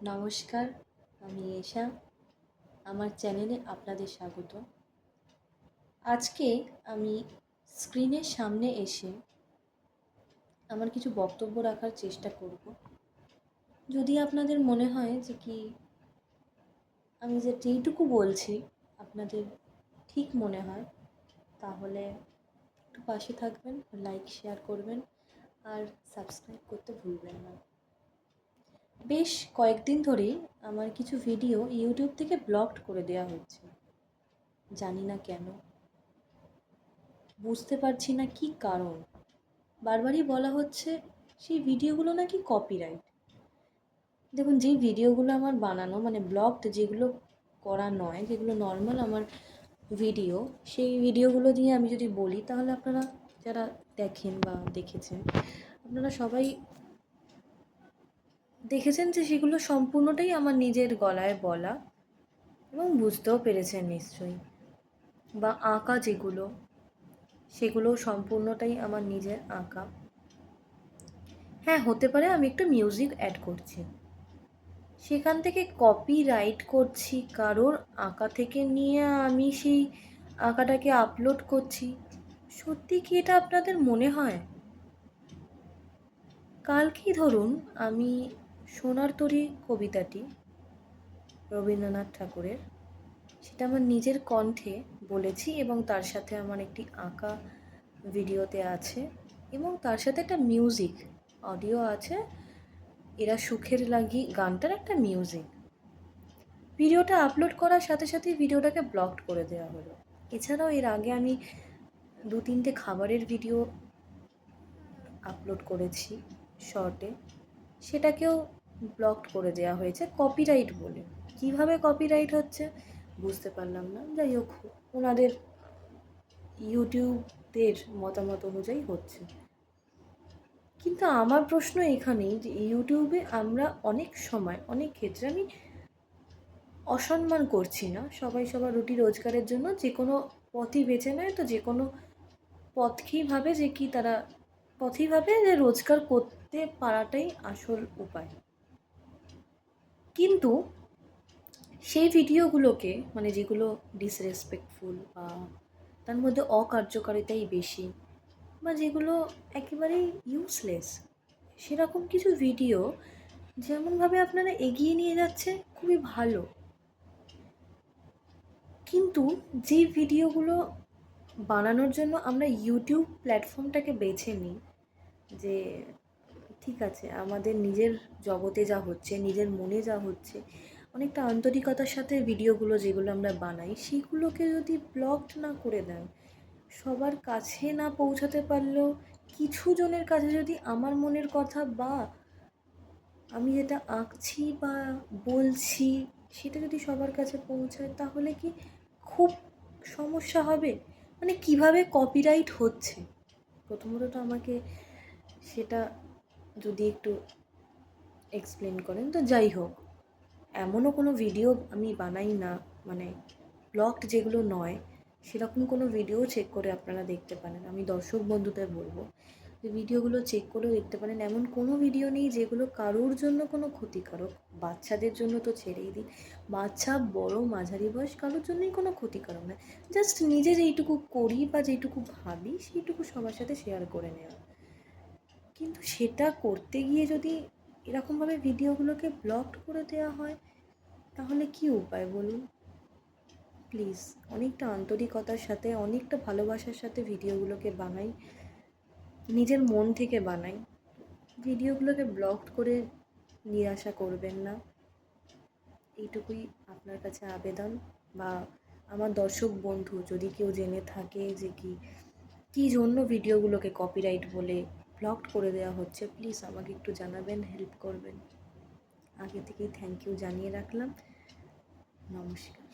নমস্কার, আমি এশা। আমার চ্যানেলে আপনাদের স্বাগত। আজকে আমি স্ক্রিনের সামনে এসে আমার কিছু বক্তব্য রাখার চেষ্টা করব। যদি আপনাদের মনে হয় যে আমি যেইটুকু বলছি আপনাদের ঠিক মনে হয়, তাহলে একটু পাশে থাকবেন, লাইক শেয়ার করবেন আর সাবস্ক্রাইব করতে ভুলবেন না। বেশ কয়েকদিন ধরেই আমার কিছু ভিডিও ইউটিউব থেকে ব্লকড করে দেওয়া হচ্ছে। জানি না কেন, বুঝতে পারছি না কী কারণ। বারবারই বলা হচ্ছে সেই ভিডিওগুলো নাকি কপিরাইট। দেখুন, যেই ভিডিওগুলো আমার বানানো মানে ব্লগড, যেগুলো করা নয়, যেগুলো নর্মাল আমার ভিডিও, সেই ভিডিওগুলো দিয়ে আমি যদি বলি, তাহলে আপনারা যারা দেখেন বা দেখেছেন, আপনারা সবাই দেখেছেন যে সেগুলো সম্পূর্ণটাই আমার নিজের গলায় বলা, এবং বুঝতেও পেরেছেন নিশ্চয়ই। বা আঁকা যেগুলো, সেগুলো সম্পূর্ণটাই আমার নিজের আঁকা। হ্যাঁ, হতে পারে আমি একটু মিউজিক অ্যাড করছি, সেখান থেকে কপিরাইট করছি কারোর আঁকা থেকে নিয়ে আমি সেই আঁকাটাকে আপলোড করছি। সত্যি কি এটা আপনাদের মনে হয়? কালকেই ধরুন আমি সোনার তরী কবিতাটি, রবীন্দ্রনাথ ঠাকুরের, সেটা আমার নিজের কণ্ঠে বলেছি, এবং তার সাথে আমার একটি আঁকা ভিডিওতে আছে, এবং তার সাথে একটা মিউজিক অডিও আছে। এরা সুখের লাগি গানটার একটা মিউজিক। ভিডিওটা আপলোড করার সাথে সাথেই ভিডিওটাকে ব্লকড করে দেওয়া হলো। এছাড়াও এর আগে আমি 2-3টে খাবারের ভিডিও আপলোড করেছি শর্টে, সেটাকেও ব্লকড করে দেওয়া হয়েছে কপিরাইট বলে। কিভাবে কপিরাইট হচ্ছে বুঝতে পারলাম না। যাই হোক, ওনাদের ইউটিউবদের মতামত অনুযায়ী হচ্ছে। কিন্তু আমার প্রশ্ন এখানেই যে ইউটিউবে আমরা অনেক সময়, অনেক ক্ষেত্রে, আমি অসম্মান করছি না, সবাই সবার রুটি রোজগারের জন্য যে কোনো পথই বেছে নেয়, তো যে কোনো পথকেই ভাবে তারা পথেই ভাবে যে রোজগার করতে পারাটাই আসল উপায়। কিন্তু সেই ভিডিওগুলোকে, মানে যেগুলো ডিসরেসপেক্টফুল বা তার মধ্যে অকার্যকারিতাই বেশি, বা যেগুলো একেবারেই ইউজলেস, সেরকম কিছু ভিডিও যেমনভাবে আপনারা এগিয়ে নিয়ে যাচ্ছে খুবই ভালো। কিন্তু যে ভিডিওগুলো বানানোর জন্য আমরা ইউটিউব প্ল্যাটফর্মটাকে বেছে নিই, যে ঠিক আছে আমাদের নিজের জগতে যা হচ্ছে, নিজের মনে যা হচ্ছে, অনেকটা আন্তরিকতার সাথে ভিডিওগুলো যেগুলো আমরা বানাই, সেগুলোকে যদি ব্লকড না করে দেন, সবার কাছে না পৌঁছাতে পারলেও কিছু জনের কাছে যদি আমার মনের কথা বা আমি যেটা আঁকছি বা বলছি সেটা যদি সবার কাছে পৌঁছায়, তাহলে কি খুব সমস্যা হবে? মানে কিভাবে কপিরাইট হচ্ছে, প্রথমত তো আমাকে সেটা যদি একটু এক্সপ্লেন করেন। তো যাই হোক, এমনও কোনো ভিডিও আমি বানাই না, মানে ব্লগড যেগুলো নয়, সেরকম কোনো ভিডিও চেক করে আপনারা দেখতে পারেন। আমি দর্শক বন্ধুদের বলবো যে ভিডিওগুলো চেক করে দেখতে পারেন। এমন কোনো ভিডিও নেই যেগুলো কারোর জন্য কোনো ক্ষতিকারক। বাচ্চাদের জন্য তো ছেড়েই দিন, বাচ্চা, বড়, মাঝারি বয়স, কারোর জন্যই কোনো ক্ষতিকারক নয়। জাস্ট নিজে যেইটুকু করি বা যেইটুকু ভাবি সেইটুকু সবার সাথে শেয়ার করে নেওয়া। কিন্তু সেটা করতে গিয়ে যদি এরকমভাবে ভিডিওগুলোকে ব্লকড করে দেওয়া হয়, তাহলে কি উপায় বলুন? প্লিজ অনেকটা আন্তরিকতার সাথে, অনেকটা ভালোবাসার সাথে ভিডিওগুলোকে বানাই, নিজের মন থেকে বানাই। ভিডিওগুলোকে ব্লকড করে নিরাশা করবেন না, এইটুকুই আপনার কাছে আবেদন। বা আমার দর্শক বন্ধু যদি কেউ জেনে থাকে যে কী জন্য ভিডিওগুলোকে কপিরাইট বলে ব্লকড করে দেওয়া হচ্ছে, প্লিজ আমাকে একটু জানাবেন, হেল্প করবেন। আগে থেকেই থ্যাংক ইউ জানিয়ে রাখলাম। নমস্কার।